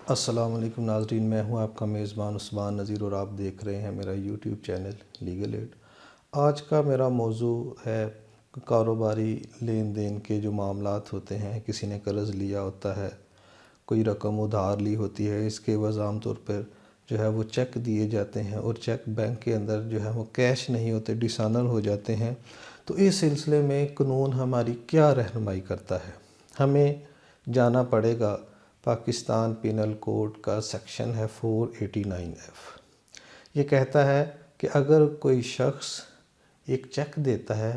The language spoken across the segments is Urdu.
السلام علیکم ناظرین، میں ہوں آپ کا میزبان عثمان نذیر اور آپ دیکھ رہے ہیں میرا یوٹیوب چینل لیگل ایڈ۔ آج کا میرا موضوع ہے کاروباری لین دین کے جو معاملات ہوتے ہیں۔ کسی نے قرض لیا ہوتا ہے، کوئی رقم ادھار لی ہوتی ہے، اس کے عوض عام طور پر جو ہے وہ چیک دیے جاتے ہیں اور چیک بینک کے اندر جو ہے وہ کیش نہیں ہوتے، ڈسآنر ہو جاتے ہیں۔ تو اس سلسلے میں قانون ہماری کیا رہنمائی کرتا ہے؟ ہمیں جانا پڑے گا پاکستان پینل کوڈ کا سیکشن ہے 489F۔ یہ کہتا ہے کہ اگر کوئی شخص ایک چیک دیتا ہے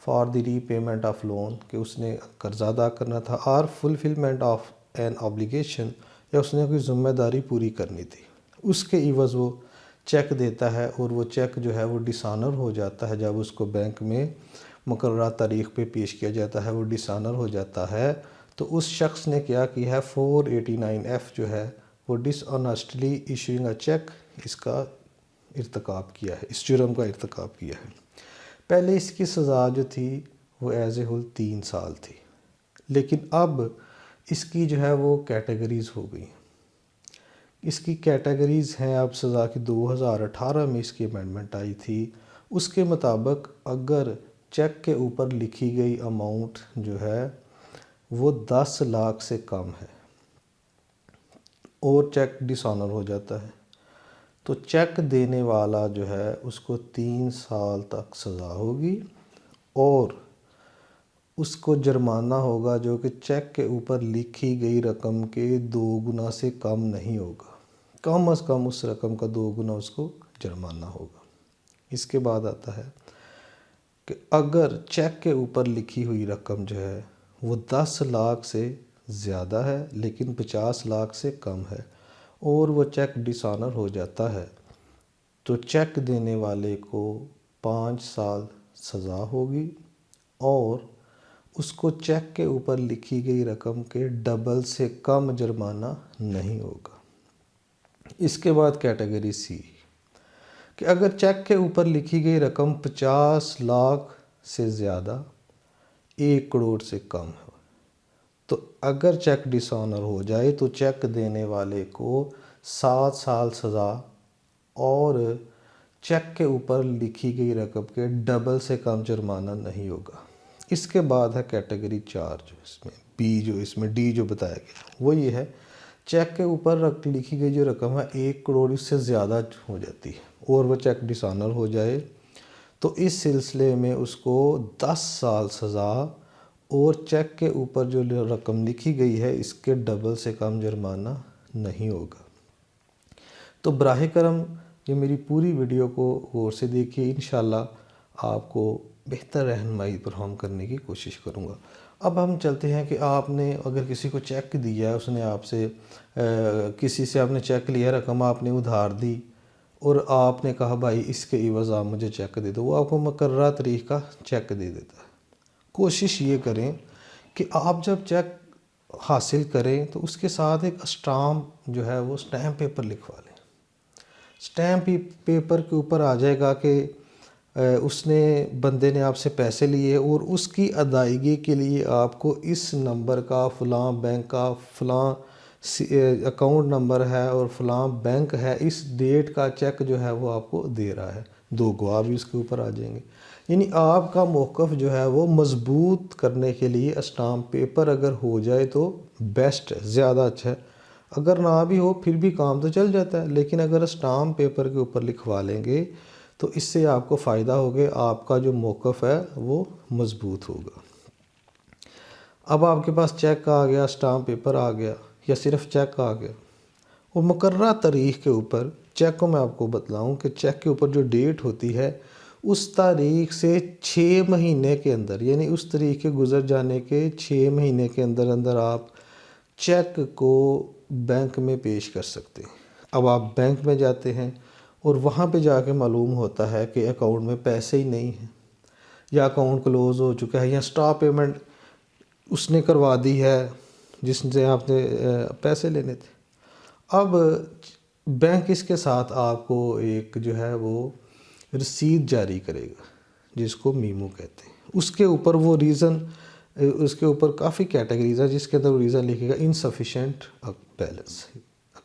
for the repayment of loan, کہ اس نے قرضہ ادا کرنا تھا، اور فلفلمنٹ آف این obligation، یا اس نے کوئی ذمہ داری پوری کرنی تھی، اس کے عوض وہ چیک دیتا ہے اور وہ چیک جو ہے وہ ڈسآنر ہو جاتا ہے۔ جب اس کو بینک میں مقررہ تاریخ پہ پیش کیا جاتا ہے وہ ڈسآنر ہو جاتا ہے، تو اس شخص نے کیا ہے 489F جو ہے وہ ڈس آنیسٹلی ایشوئنگ اے چیک، اس کا ارتکاب کیا ہے، اس جرم کا ارتکاب کیا ہے۔ پہلے اس کی سزا جو تھی وہ ایز اے ہول 3 سال تھی، لیکن اب اس کی جو ہے وہ کیٹیگریز ہو گئی۔ اس کی کیٹیگریز ہیں اب سزا کی۔ 2018 میں اس کی امینڈمنٹ آئی تھی۔ اس کے مطابق اگر چیک کے اوپر لکھی گئی اماؤنٹ جو ہے وہ 10 لاکھ سے کم ہے اور چیک ڈسآنر ہو جاتا ہے، تو چیک دینے والا جو ہے اس کو 3 سال تک سزا ہوگی اور اس کو جرمانہ ہوگا جو کہ چیک کے اوپر لکھی گئی رقم کے 2 گنا سے کم نہیں ہوگا۔ کم از کم اس رقم کا 2 گنا اس کو جرمانہ ہوگا۔ اس کے بعد آتا ہے کہ اگر چیک کے اوپر لکھی ہوئی رقم جو ہے وہ 10 لاکھ سے زیادہ ہے لیکن 50 لاکھ سے کم ہے اور وہ چیک ڈسآنر ہو جاتا ہے، تو چیک دینے والے کو 5 سال سزا ہوگی اور اس کو چیک کے اوپر لکھی گئی رقم کے ڈبل سے کم جرمانہ نہیں ہوگا۔ اس کے بعد کیٹیگری سی، کہ اگر چیک کے اوپر لکھی گئی رقم 50 لاکھ سے زیادہ 1 کروڑ سے کم ہو، تو اگر چیک ڈسآنر ہو جائے تو چیک دینے والے کو 7 سال سزا اور چیک کے اوپر لکھی گئی رقم کے ڈبل سے کم جرمانہ نہیں ہوگا۔ اس کے بعد ہے کیٹیگری 4 جو اس میں بی، جو اس میں ڈی جو بتایا گیا وہ یہ ہے، چیک کے اوپر لکھی گئی جو رقم ہے 1 کروڑ اس سے زیادہ ہو جاتی ہے اور وہ چیک ڈسآنر ہو جائے، تو اس سلسلے میں اس کو 10 سال سزا اور چیک کے اوپر جو رقم لکھی گئی ہے اس کے ڈبل سے کم جرمانہ نہیں ہوگا۔ تو براہ کرم یہ میری پوری ویڈیو کو غور سے دیکھیے، انشاءاللہ آپ کو بہتر رہنمائی فراہم کرنے کی کوشش کروں گا۔ اب ہم چلتے ہیں کہ آپ نے اگر کسی کو چیک دیا ہے، اس نے آپ سے کسی سے آپ نے چیک لیا، رقم آپ نے ادھار دی اور آپ نے کہا بھائی اس کے عوض آپ مجھے چیک دے دو، وہ آپ کو مقررہ تاریخ کا چیک دے دیتا ہے۔ کوشش یہ کریں کہ آپ جب چیک حاصل کریں تو اس کے ساتھ ایک اسٹامپ جو ہے وہ اسٹیمپ پیپر لکھوا لیں۔ اسٹیمپ پیپر کے اوپر آ جائے گا کہ اس نے بندے نے آپ سے پیسے لیے اور اس کی ادائیگی کے لیے آپ کو اس نمبر کا فلاں بینک کا فلاں اکاؤنٹ نمبر ہے اور فلاں بینک ہے، اس ڈیٹ کا چیک جو ہے وہ آپ کو دے رہا ہے۔ 2 گواہ بھی اس کے اوپر آ جائیں گے۔ یعنی آپ کا موقف جو ہے وہ مضبوط کرنے کے لیے اسٹامپ پیپر اگر ہو جائے تو بیسٹ ہے، زیادہ اچھا ہے۔ اگر نہ بھی ہو پھر بھی کام تو چل جاتا ہے، لیکن اگر اسٹامپ پیپر کے اوپر لکھوا لیں گے تو اس سے آپ کو فائدہ ہوگا، آپ کا جو موقف ہے وہ مضبوط ہوگا۔ اب آپ کے پاس چیک آ گیا، اسٹامپ پیپر آ گیا یا صرف چیک آ گیا، اور مقررہ تاریخ کے اوپر چیک کو میں آپ کو بتلاؤں کہ چیک کے اوپر جو ڈیٹ ہوتی ہے اس تاریخ سے 6 مہینے کے اندر، یعنی اس تاریخ کے گزر جانے کے 6 مہینے کے اندر اندر آپ چیک کو بینک میں پیش کر سکتے ہیں۔ اب آپ بینک میں جاتے ہیں اور وہاں پہ جا کے معلوم ہوتا ہے کہ اکاؤنٹ میں پیسے ہی نہیں ہیں، یا اکاؤنٹ کلوز ہو چکا ہے، یا اسٹاپ پیمنٹ اس نے کروا دی ہے جس سے آپ نے پیسے لینے تھے۔ اب بینک اس کے ساتھ آپ کو ایک جو ہے وہ رسید جاری کرے گا جس کو میمو کہتے ہیں۔ اس کے اوپر وہ ریزن، اس کے اوپر کافی کیٹیگریز ہیں جس کے اندر وہ ریزن لکھے گا انسفیشینٹ بیلنس،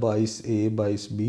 22A 22B